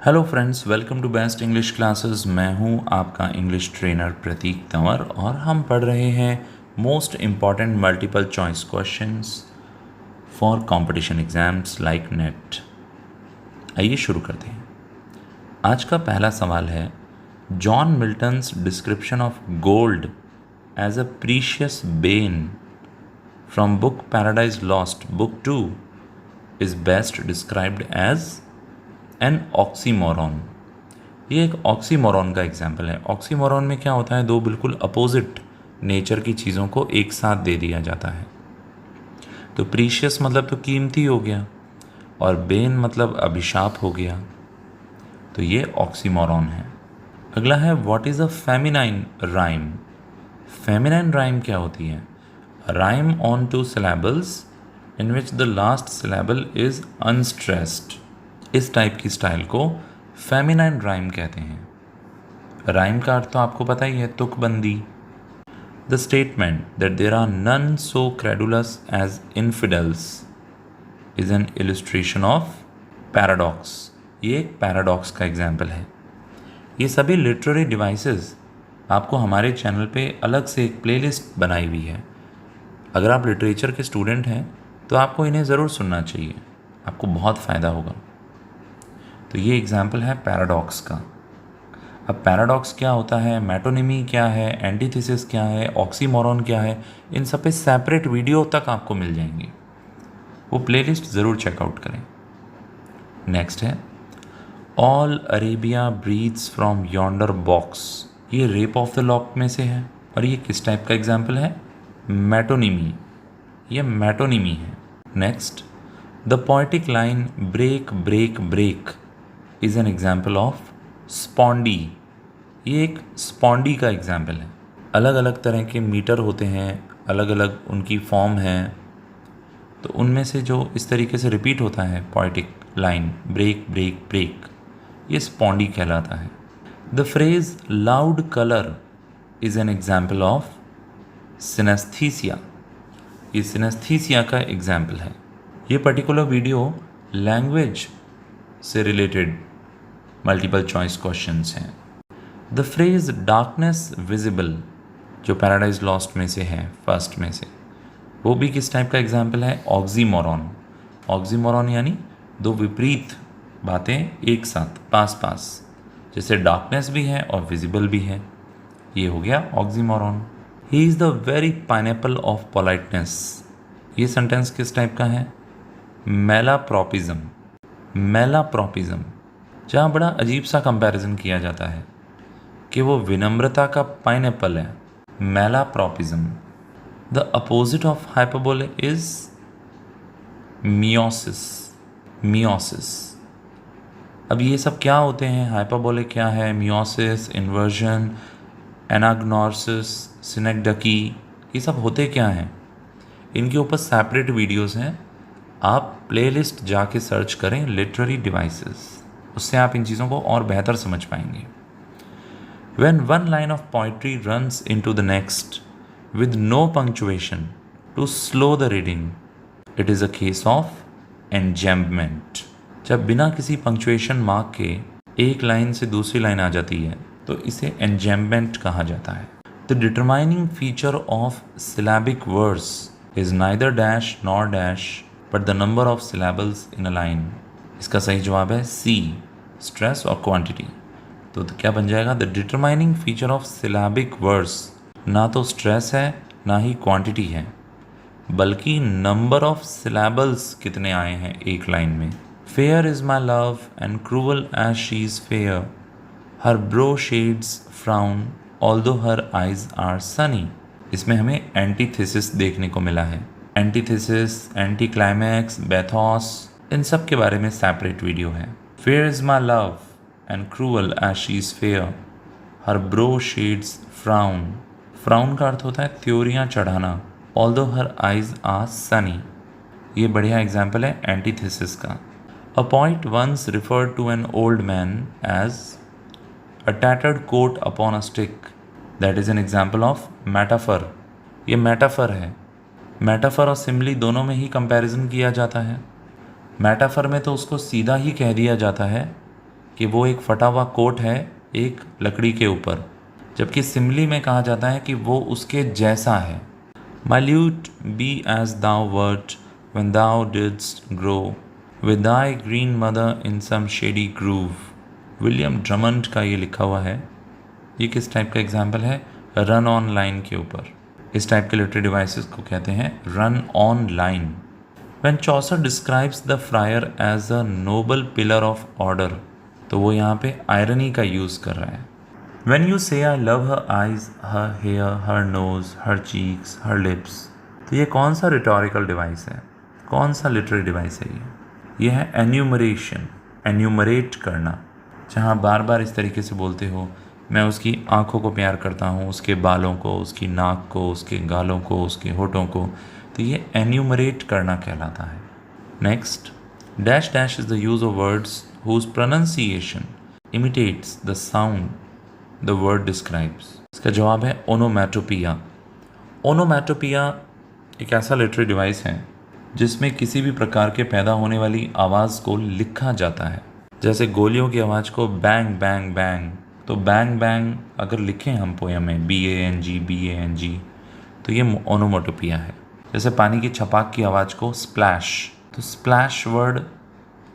Hello friends, welcome to Best English Classes. मैं हूं आपका इंग्लिश ट्रेनर प्रतीक तंवर और हम पढ़ रहे हैं most important multiple choice questions for competition exams like NET. आइए शुरू करते हैं। आज का पहला सवाल है, John Milton's description of gold as a precious bane from book Paradise Lost book 2 is best described as an oxymoron. ये एक ऑक्सीमोरॉन का एग्जाम्पल है। ऑक्सीमोरॉन में क्या होता है, दो बिल्कुल अपोजिट नेचर की चीज़ों को एक साथ दे दिया जाता है। तो प्रीशियस मतलब तो कीमती हो गया और बेन मतलब अभिशाप हो गया, तो ये ऑक्सीमोरॉन है। अगला है, what is a feminine rhyme. Feminine rhyme क्या होती है? Rhyme on two syllables in which the last syllable is unstressed. इस टाइप की स्टाइल को फेमिनाइन राइम कहते हैं। राइम का अर्थ तो आपको पता ही है, तुकबंदी। The statement that there are none so credulous as infidels is an illustration of paradox. ये एक पैराडॉक्स का एग्जाम्पल है। ये सभी लिटरेरी डिवाइसेस आपको हमारे चैनल पे अलग से एक प्लेलिस्ट बनाई हुई है। अगर आप लिटरेचर के स्टूडेंट हैं तो आपको इन्हें ज़रूर सुनना चाहिए, आपको बहुत फ़ायदा होगा। तो ये एग्जाम्पल है पैराडॉक्स का। अब पैराडॉक्स क्या होता है, मेटोनिमी क्या है, एंटीथेसिस क्या है, ऑक्सीमोरॉन क्या है, इन सब पे सेपरेट वीडियो तक आपको मिल जाएंगे। वो प्लेलिस्ट ज़रूर चेकआउट करें। नेक्स्ट है, all Arabia breeds from yonder box. ये रेप ऑफ द लॉक में से है और ये किस टाइप का एग्जाम्पल है? मेटोनिमी। ये मेटोनिमी है। Next, the poetic line break break break is an example of spondee. ये एक स्पॉन्डी का एग्जाम्पल है। अलग अलग तरह के मीटर होते हैं, अलग अलग उनकी फॉर्म है, तो उनमें से जो इस तरीके से रिपीट होता है poetic line break break break, ये स्पॉन्डी कहलाता है। The phrase loud colour is an example of synaesthesia. ये सिनेस्थीसिया का एग्जाम्पल है। ये पर्टिकुलर वीडियो लैंग्वेज से रिलेटेड मल्टीपल चॉइस क्वेश्चंस हैं। द फ्रेज डार्कनेस विजिबल जो पैराडाइज लॉस्ट में से है, फर्स्ट में से, वो भी किस टाइप का एग्जाम्पल है? ऑक्सीमोरॉन। ऑक्सीमोरॉन यानी दो विपरीत बातें एक साथ पास पास, जैसे डार्कनेस भी है और विजिबल भी है, ये हो गया oxymoron. He is the very pineapple of politeness. ये सेंटेंस किस टाइप का है? मेलाप्रोपिज्म। मेलाप्रोपिज्म, जहाँ बड़ा अजीब सा कंपैरिजन किया जाता है कि वो विनम्रता का पाइनएप्पल है। मेलाप्रोपिज्म। The opposite of hyperbole is meiosis. Meiosis. अब ये सब क्या होते हैं? हाइपरबोले क्या है, मियोसिस, इन्वर्जन, एनाग्नोसिस, सिनेक्डकी, ये सब होते क्या हैं? इनके ऊपर सेपरेट वीडियोस हैं, आप प्लेलिस्ट जाके सर्च करें लिटरेरी डिवाइसेस, उससे आप इन चीज़ों को और बेहतर समझ पाएंगे। When one line of poetry runs into the next with no punctuation to slow the reading, it is a case of enjambment. जब बिना किसी पंक्चुएशन मार्क के एक लाइन से दूसरी लाइन आ जाती है तो इसे enjambment कहा जाता है। The determining feature of syllabic verse is neither dash nor dash but the number of syllables in a line. इसका सही जवाब है सी, स्ट्रेस और क्वांटिटी। तो क्या बन जाएगा? The determining feature of syllabic verse ना तो स्ट्रेस है ना ही क्वांटिटी है, बल्कि नंबर ऑफ सिलेबल्स कितने आए हैं एक लाइन में। Fair is my love and cruel as she is fair, her brow shades frown although her eyes are sunny. इसमें हमें एंटीथेसिस देखने को मिला है। एंटीथेसिस, एंटी क्लाइमैक्स, बेथॉस, इन सब के बारे में सेपरेट वीडियो है। Fair is my love and cruel as she is fair, her brow shades frown. Frown का अर्थ होता है त्योरियाँ चढ़ाना। Although her eyes are sunny, ये बढ़िया एग्जाम्पल है एंटीथेसिस का। A point once referred to an old man as a tattered coat upon a stick, that is an example of metaphor. ये मेटाफर है। मेटाफर और सिमिली दोनों में ही comparison किया जाता है। मेटाफर में तो उसको सीधा ही कह दिया जाता है कि वो एक फटा हुआ कोट है एक लकड़ी के ऊपर, जबकि सिमिली में कहा जाता है कि वो उसके जैसा है। माइल्यूट be as thou wert when thou didst grow with thy green mother in some shady groove। William Drummond का ये लिखा हुआ है। ये किस टाइप का एग्जाम्पल है? रन ऑन लाइन के ऊपर। इस टाइप के लिटरेरी डिवाइसेस को कहते हैं run on line. When Chaucer describes the friar as a noble pillar of order, तो वो यहाँ पे आयरनी का यूज़ कर रहा है। When you say I love her eyes, her hair, her nose, her cheeks, her lips, तो ये कौन सा रिटोरिकल डिवाइस है? कौन सा लिटरेरी डिवाइस है ये है एन्यूमरेशन, एन्यूमरेट करना, जहाँ बार बार इस तरीके से बोलते हो मैं उसकी आँखों को प्यार करता हूँ, उसके बालों को, उसकी नाक को, उसके गालों को, उसके होठों को, तो ये एन्यूमरेट करना कहलाता है। Next, dash dash is the use of words whose pronunciation imitates the sound the word describes. इसका जवाब है ओनोमैटोपिया। ओनोमैटोपिया एक ऐसा लिटरेरी डिवाइस है जिसमें किसी भी प्रकार के पैदा होने वाली आवाज़ को लिखा जाता है। जैसे गोलियों की आवाज़ को बैंग बैंग बैंग, तो बैंग बैंग अगर लिखें हम पोयम में BANG, तो ये ओनोमैटोपिया है। जैसे पानी की छपाक की आवाज़ को स्प्लैश, तो स्प्लैश वर्ड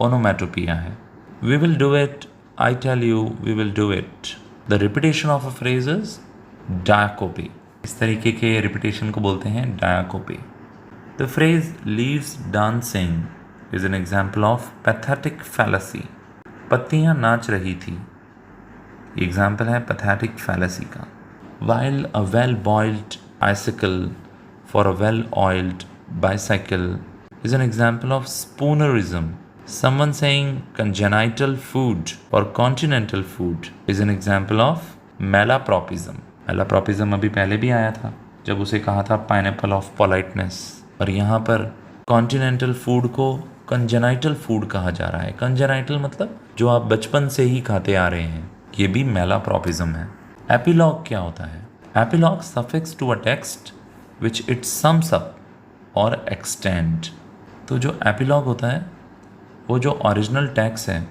ओनोमैटोपिया है। We will do it, I tell you we will do it. The repetition of a phrase is diacope. इस तरीके के रिपीटेशन को बोलते हैं diacope. The phrase leaves dancing is an example of pathetic fallacy. पत्तियाँ नाच रही थी, एग्जाम्पल है पैथेटिक फैलेसी का। While a well boiled icicle for a well-oiled bicycle is an example of spoonerism. Someone saying congenital food or continental food is an example of malapropism. Malapropism अभी पहले भी आया था जब उसे कहा था pineapple of politeness, और यहाँ पर continental food को congenital food कहा जा रहा है। congenital मतलब जो आप बचपन से ही खाते आ रहे हैं, ये भी malapropism है। epilogue क्या होता है? epilogue suffix to a text which it sums up or extend। तो जो एपिलॉग होता है वो जो ओरिजिनल टेक्स्ट है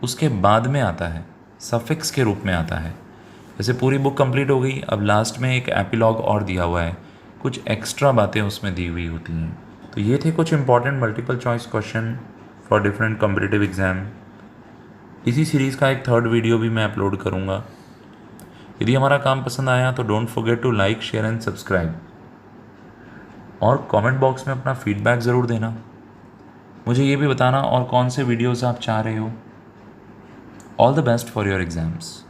उसके बाद में आता है, सफिक्स के रूप में आता है। जैसे पूरी बुक कंप्लीट हो गई, अब लास्ट में एक एपिलॉग और दिया हुआ है, कुछ एक्स्ट्रा बातें उसमें दी हुई होती हैं। तो ये थे कुछ important multiple choice question for different competitive exam. इसी सीरीज़ का एक थर्ड वीडियो भी मैं अपलोड करूँगा। यदि हमारा काम पसंद आया तो don't forget to like, share and subscribe, और कमेंट बॉक्स में अपना फीडबैक ज़रूर देना। मुझे ये भी बताना और कौन से वीडियोस आप चाह रहे हो। All the best for your exams.